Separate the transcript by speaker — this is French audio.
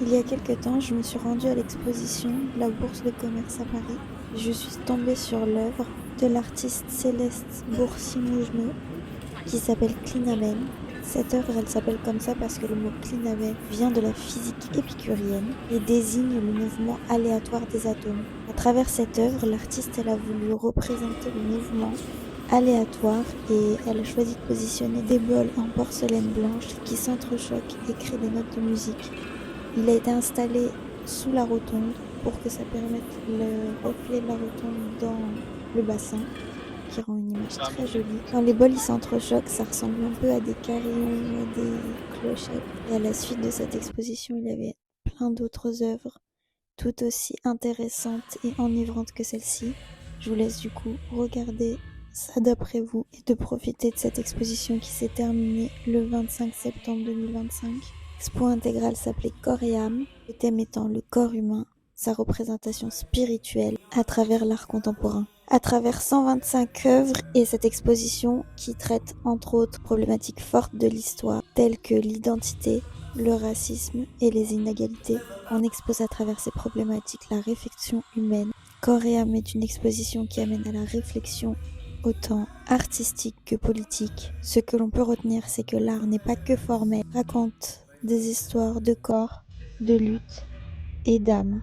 Speaker 1: Il y a quelque temps, je me suis rendue à l'exposition La Bourse de commerce à Paris. Je suis tombée sur l'œuvre de l'artiste Céleste Boursimoujenot qui s'appelle Clinamen. Cette œuvre, elle s'appelle comme ça parce que le mot clinamen vient de la physique épicurienne et désigne le mouvement aléatoire des atomes. À travers cette œuvre, l'artiste, elle a voulu représenter le mouvement aléatoire et elle a choisi de positionner des bols en porcelaine blanche qui s'entrechoquent et créent des notes de musique. Il a été installé sous la rotonde pour que ça permette le reflet de la rotonde dans le bassin, qui rend une image très jolie. Quand les bols s'entrechoquent, ça ressemble un peu à des carillons, à des clochettes. Et à la suite de cette exposition, il y avait plein d'autres œuvres, tout aussi intéressantes et enivrantes que celle-ci. Je vous laisse du coup regarder ça d'après vous et de profiter de cette exposition qui s'est terminée le 25 septembre 2025. L'expo intégrale s'appelait Corps et âme, le thème étant le corps humain, sa représentation spirituelle à travers l'art contemporain. À travers 125 œuvres et cette exposition qui traite entre autres problématiques fortes de l'histoire telles que l'identité, le racisme et les inégalités, on expose à travers ces problématiques la réflexion humaine. Corps et âme est une exposition qui amène à la réflexion autant artistique que politique. Ce que l'on peut retenir, c'est que l'art n'est pas que formel, il raconte des histoires de corps, de lutte et d'âme.